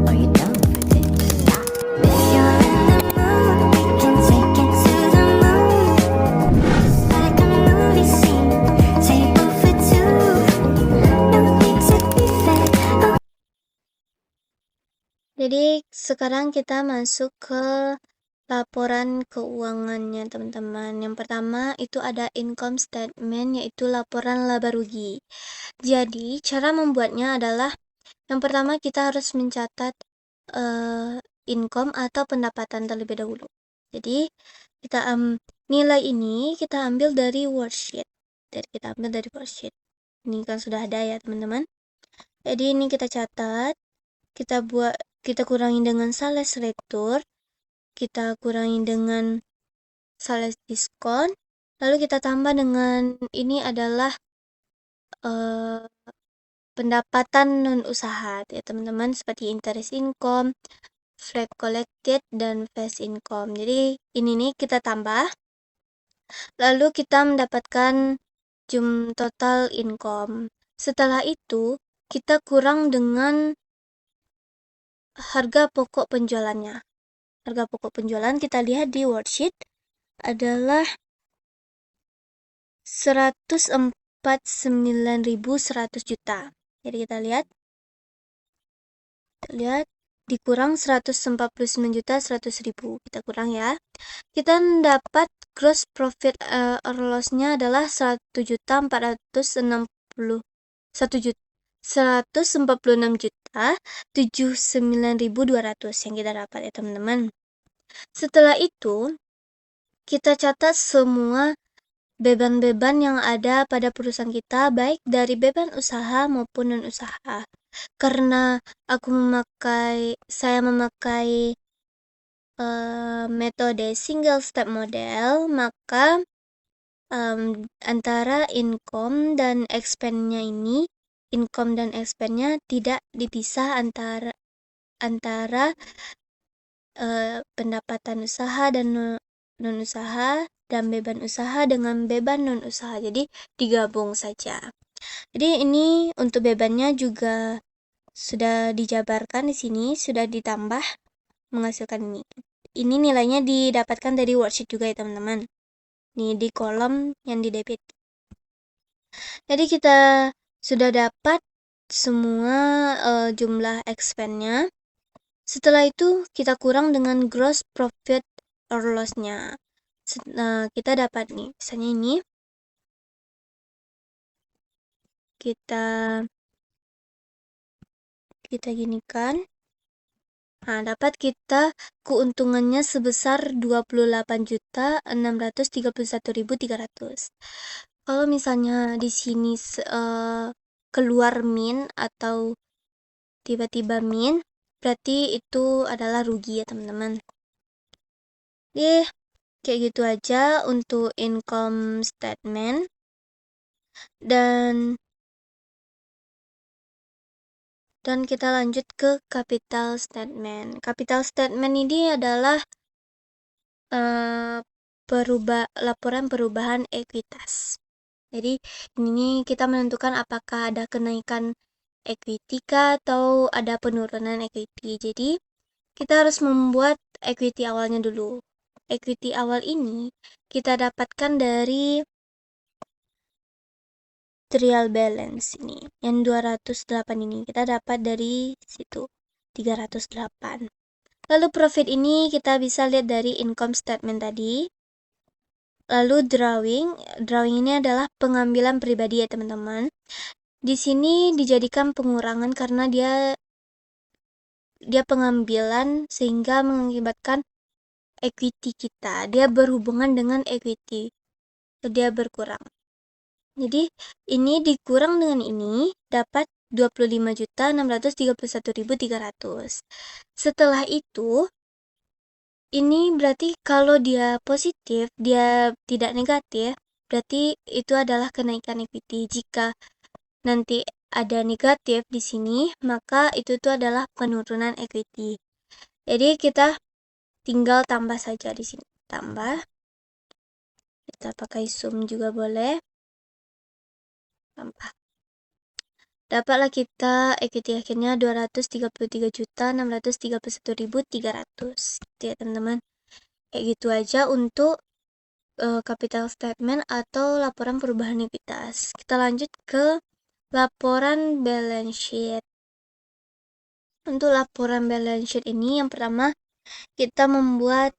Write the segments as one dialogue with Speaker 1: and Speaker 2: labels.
Speaker 1: Are you down for this? If you're in the mood, we can take it to the moon. Just like a movie scene, table for two. No need to be fed.
Speaker 2: Jadi sekarang kita masuk ke laporan keuangannya teman-teman. Yang pertama itu ada income statement, yaitu laporan laba rugi. Jadi cara membuatnya adalah yang pertama kita harus mencatat income atau pendapatan terlebih dahulu. Jadi kita nilai ini kita ambil dari worksheet. Ini kan sudah ada ya teman-teman. Jadi ini kita catat, kita kurangi dengan sales retur, kita kurangi dengan sales diskon, lalu kita tambah dengan ini adalah pendapatan non usaha ya teman-teman, seperti interest income, flat collected, dan fast income. Jadi ini nih kita tambah, lalu kita mendapatkan total income. Setelah itu kita kurang dengan harga pokok penjualannya. Harga pokok penjualan kita lihat di worksheet adalah 149.100 juta. Jadi kita lihat dikurang 149.100.000. Kita kurang ya. Kita dapat gross profit or loss-nya adalah 146.709.200 yang kita dapat ya teman-teman. Setelah itu kita catat semua beban-beban yang ada pada perusahaan kita, baik dari beban usaha maupun non usaha. Karena saya memakai metode single step model, maka antara income dan expense-nya tidak dipisah antara pendapatan usaha dan non usaha, dan beban usaha dengan beban non usaha. Jadi digabung saja. Jadi ini untuk bebannya juga sudah dijabarkan di sini, sudah ditambah menghasilkan ini. Ini nilainya didapatkan dari worksheet juga ya teman-teman. Nih di kolom yang di debit. Jadi kita sudah dapat semua jumlah expense-nya. Setelah itu kita kurang dengan gross profit or loss-nya. Kita dapat nih, misalnya ini kita ginikan. Dapat kita keuntungannya sebesar 28.631.300. Kalau misalnya di sini keluar min atau tiba-tiba min, berarti itu adalah rugi ya teman-teman. Kayak gitu aja untuk income statement. Dan kita lanjut ke capital statement. Capital statement ini adalah laporan perubahan ekuitas. Jadi ini kita menentukan apakah ada kenaikan equity kah atau ada penurunan equity. Jadi kita harus membuat equity awalnya dulu. Equity awal ini kita dapatkan dari trial balance ini, yang 208 ini kita dapat dari situ 308. Lalu profit ini kita bisa lihat dari income statement tadi. Lalu drawing ini adalah pengambilan pribadi ya teman-teman. Di sini dijadikan pengurangan karena dia pengambilan sehingga mengakibatkan equity kita, dia berhubungan dengan equity, dia berkurang. Jadi ini dikurang dengan ini dapat 25.631.300. Setelah itu ini berarti kalau dia positif, dia tidak negatif, berarti itu adalah kenaikan equity. Jika nanti ada negatif di sini, maka itu adalah penurunan equity. Jadi kita tinggal tambah saja di sini. Tambah. Kita pakai sum juga boleh. Tambah. dapatlah kita equity akhirnya 233.631.300 gitu ya teman-teman. Kayak gitu aja untuk capital statement atau laporan perubahan ekuitas. Kita lanjut ke laporan balance sheet. Untuk laporan balance sheet ini yang pertama kita membuat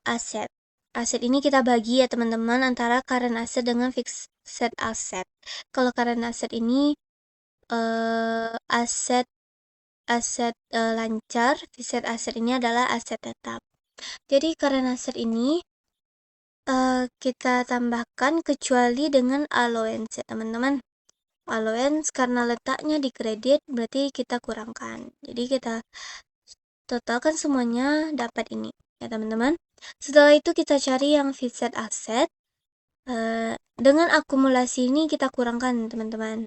Speaker 2: aset. Aset ini kita bagi ya teman-teman antara current asset dengan fixed asset. Kalau current asset ini aset lancar, fixed asset ini adalah aset tetap. Jadi current asset ini kita tambahkan kecuali dengan allowance ya teman-teman. Allowance karena letaknya di kredit berarti kita kurangkan. Jadi kita totalkan semuanya dapat ini ya teman-teman. Setelah itu kita cari yang fixed asset. Dengan akumulasi ini kita kurangkan teman-teman.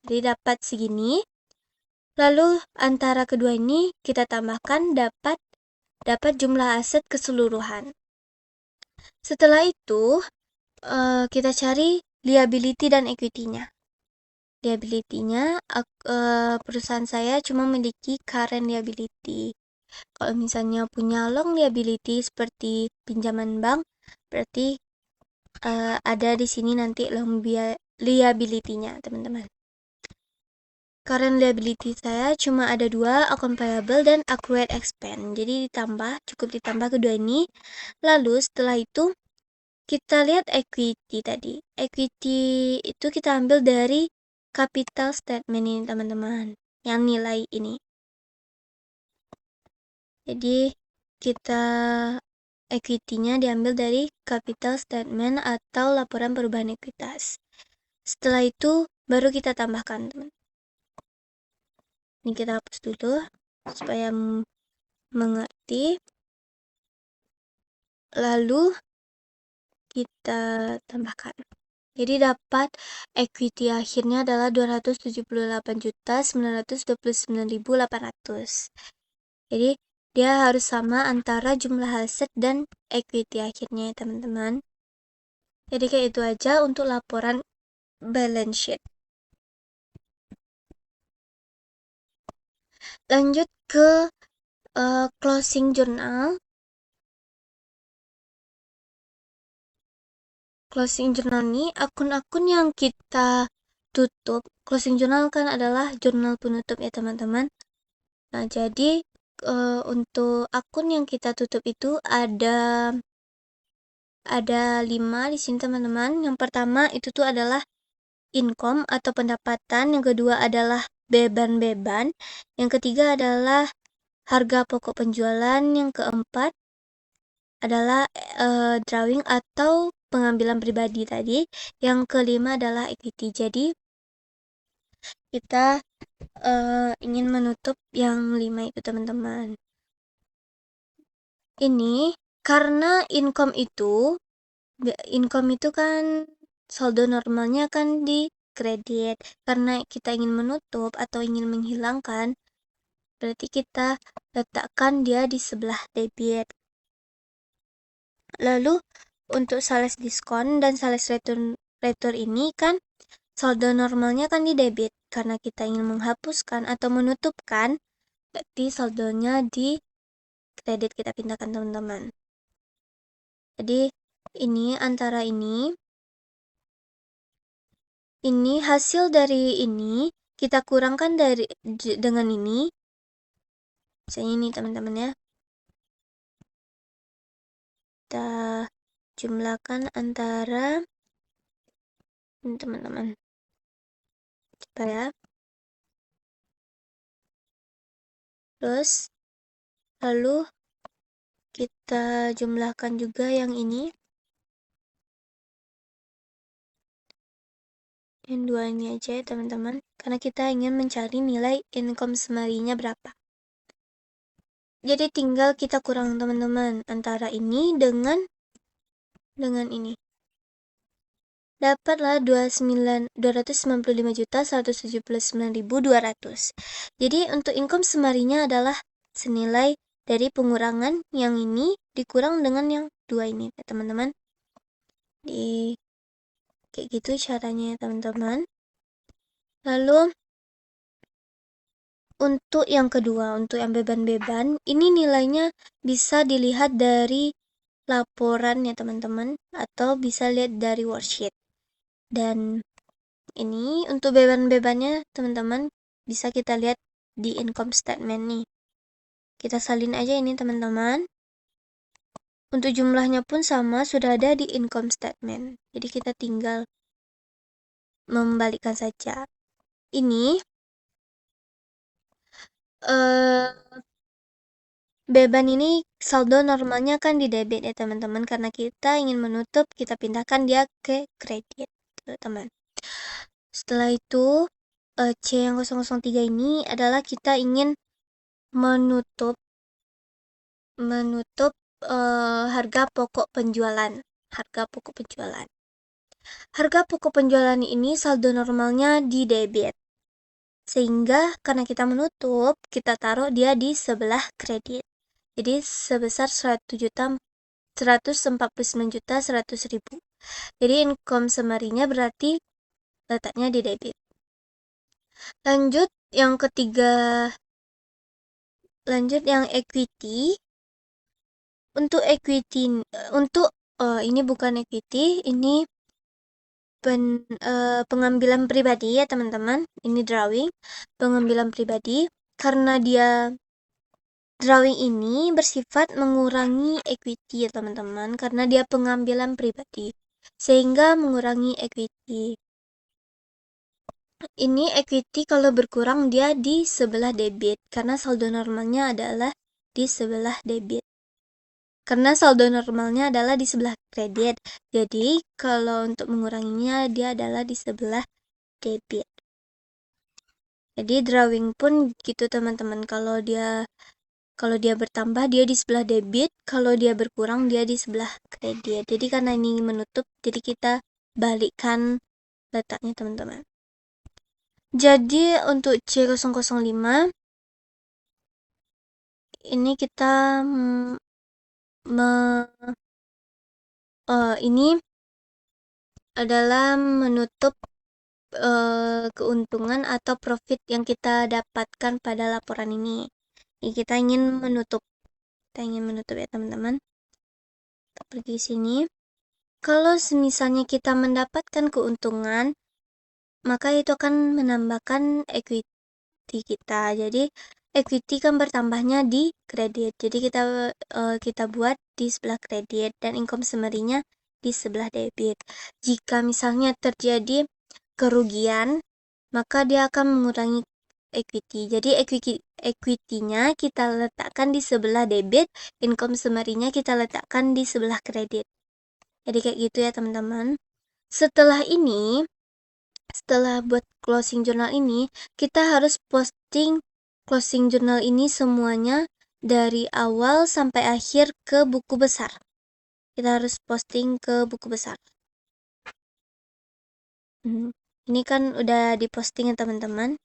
Speaker 2: Jadi dapat segini. Lalu antara kedua ini kita tambahkan dapat jumlah aset keseluruhan. Setelah itu kita cari liability dan equity-nya. Liability-nya perusahaan saya cuma memiliki current liability. Kalau misalnya punya long liability seperti pinjaman bank, berarti ada di sini nanti long liability-nya teman-teman. Current liability saya cuma ada dua, account payable dan accrued expense. Jadi cukup ditambah kedua ini. Lalu setelah itu kita lihat equity tadi. Equity itu kita ambil dari capital statement ini teman-teman. Yang nilai ini. Jadi kita equity-nya diambil dari capital statement atau laporan perubahan ekuitas. Setelah itu baru kita tambahkan teman. Ini kita hapus dulu supaya mengerti. Lalu kita tambahkan. Jadi dapat equity akhirnya adalah 278.929.800. Jadi dia harus sama antara jumlah aset dan equity akhirnya ya teman-teman. Jadi kayak itu aja untuk laporan balance sheet. Lanjut ke closing journal. Closing journal ini akun-akun yang kita tutup. Closing journal kan adalah jurnal penutup ya teman-teman. Nah jadi untuk akun yang kita tutup itu ada 5 di sini teman-teman. Yang pertama itu tuh adalah income atau pendapatan, yang kedua adalah beban-beban, yang ketiga adalah harga pokok penjualan, yang keempat adalah drawing atau pengambilan pribadi tadi, yang kelima adalah equity. Jadi kita ingin menutup yang 5 itu teman-teman. Ini karena income itu kan saldo normalnya kan di kredit. Karena kita ingin menutup atau ingin menghilangkan, berarti kita letakkan dia di sebelah debit. Lalu untuk sales diskon dan sales return ini kan saldo normalnya kan di debit. Karena kita ingin menghapuskan atau menutupkan, berarti saldonya di kredit kita pindahkan teman-teman. Jadi ini antara ini hasil dari ini kita kurangkan dengan ini. Misalnya ini teman-teman ya. Kita jumlahkan antara ini teman-teman. Coba ya. Terus lalu kita jumlahkan juga yang ini. Yang dua ini aja ya teman-teman. Karena kita ingin mencari nilai income summary-nya berapa. Jadi tinggal kita kurang teman-teman antara ini dengan ini. Dapatlah 295.179.200. Jadi untuk income summary-nya adalah senilai dari pengurangan yang ini dikurang dengan yang dua ini ya teman-teman. Kayak gitu caranya ya teman-teman. Lalu untuk yang kedua, untuk yang beban-beban, ini nilainya bisa dilihat dari laporan ya teman-teman, atau bisa lihat dari worksheet. Dan ini untuk beban-bebannya teman-teman bisa kita lihat di income statement nih. Kita salin aja ini teman-teman. Untuk jumlahnya pun sama, sudah ada di income statement. Jadi kita tinggal membalikkan saja. Ini beban ini saldo normalnya kan di debit ya teman-teman, karena kita ingin menutup, kita pindahkan dia ke kredit teman. Setelah itu C yang 003 ini adalah kita ingin menutup harga pokok penjualan. Harga pokok penjualan ini saldo normalnya di debit. Sehingga karena kita menutup, kita taruh dia di sebelah kredit. Jadi sebesar 149.100.000. Jadi income summary-nya berarti letaknya di debit. Lanjut yang ketiga. Lanjut yang equity. Untuk equity, ini bukan equity, ini pengambilan pribadi ya teman-teman. Ini drawing pengambilan pribadi, karena dia drawing ini bersifat mengurangi equity ya teman-teman, karena dia pengambilan pribadi sehingga mengurangi equity. Ini equity kalau berkurang dia di sebelah debit, karena saldo normalnya adalah di sebelah debit. Karena saldo normalnya adalah di sebelah kredit. Jadi kalau untuk menguranginya dia adalah di sebelah debit. Jadi drawing pun gitu teman-teman. Kalau dia bertambah dia di sebelah debit, kalau dia berkurang dia di sebelah kredit. Jadi karena ini menutup, jadi kita balikkan letaknya teman-teman. Jadi untuk C005 ini kita ini adalah menutup keuntungan atau profit yang kita dapatkan pada laporan ini. Kita ingin menutup ya teman-teman. Kita pergi sini. Kalau misalnya kita mendapatkan keuntungan, maka itu akan menambahkan equity kita. Jadi equity kan bertambahnya di kredit. Jadi kita buat di sebelah kredit dan income summary-nya di sebelah debit. Jika misalnya terjadi kerugian, maka dia akan mengurangi equity. Jadi equity-nya kita letakkan di sebelah debit, income summary-nya kita letakkan di sebelah kredit. Jadi kayak gitu ya teman-teman. Setelah buat closing journal ini, kita harus posting closing journal ini semuanya dari awal sampai akhir ke buku besar. Kita harus posting ke buku besar. Ini kan udah diposting ya teman-teman.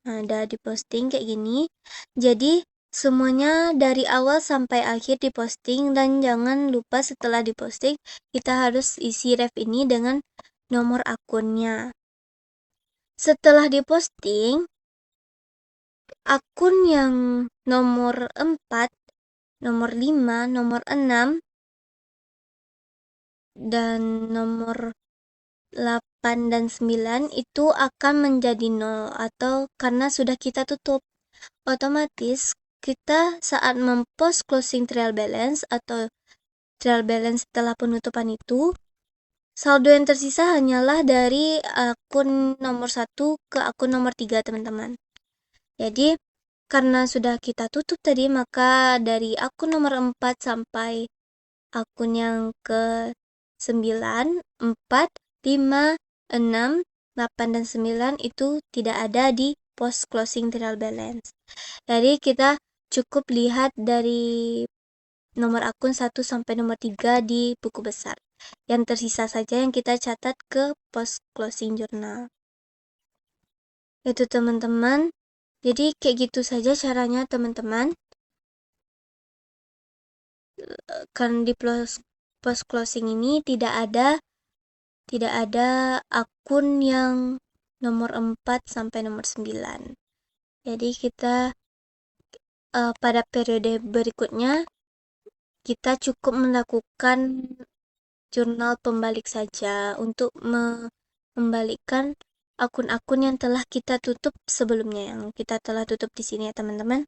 Speaker 2: Nah, udah diposting kayak gini. Jadi semuanya dari awal sampai akhir diposting, dan jangan lupa setelah diposting kita harus isi ref ini dengan nomor akunnya. Setelah diposting, akun yang nomor 4, nomor 5, nomor 6, dan nomor 8 dan 9 itu akan menjadi 0 atau karena sudah kita tutup. Otomatis kita saat mempost closing trial balance atau trial balance setelah penutupan itu, saldo yang tersisa hanyalah dari akun nomor 1 ke akun nomor 3 teman-teman. Jadi karena sudah kita tutup tadi, maka dari akun nomor 4 sampai akun yang ke 9, 4, 5, 6, 8, dan 9 itu tidak ada di post closing trial balance. Jadi kita cukup lihat dari nomor akun 1 sampai nomor 3 di buku besar. Yang tersisa saja yang kita catat ke post closing journal. Itu teman-teman. Jadi kayak gitu saja caranya teman-teman. Kan di post closing ini tidak ada akun yang nomor 4 sampai nomor 9. Jadi kita pada periode berikutnya kita cukup melakukan jurnal pembalik saja untuk membalikkan akun-akun yang telah kita tutup sebelumnya, yang kita telah tutup di sini ya teman-teman.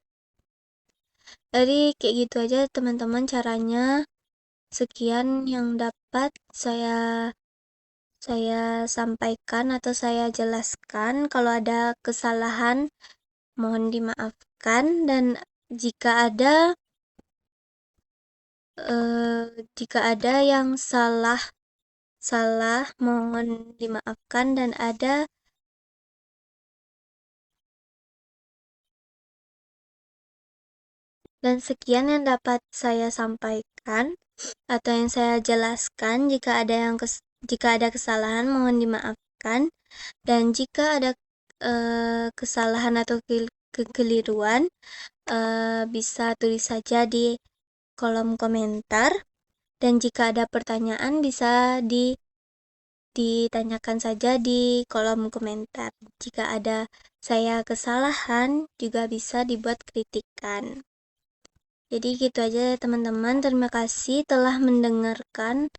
Speaker 2: Jadi kayak gitu aja teman-teman caranya. Sekian yang dapat saya sampaikan atau saya jelaskan. Kalau ada kesalahan mohon dimaafkan, dan jika ada yang salah mohon dimaafkan, dan sekian yang dapat saya sampaikan atau yang saya jelaskan. Jika ada kesalahan mohon dimaafkan, dan jika ada kesalahan atau kekeliruan bisa tulis saja di kolom komentar, dan jika ada pertanyaan bisa ditanyakan saja di kolom komentar. Jika ada saya kesalahan juga bisa dibuat kritikan. Jadi gitu aja teman-teman, terima kasih telah mendengarkan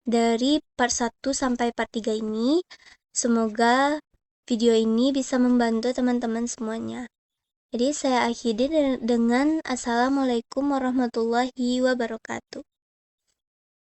Speaker 2: dari part 1 sampai part 3 ini. Semoga video ini bisa membantu teman-teman semuanya. Jadi saya akhiri dengan Assalamualaikum warahmatullahi wabarakatuh.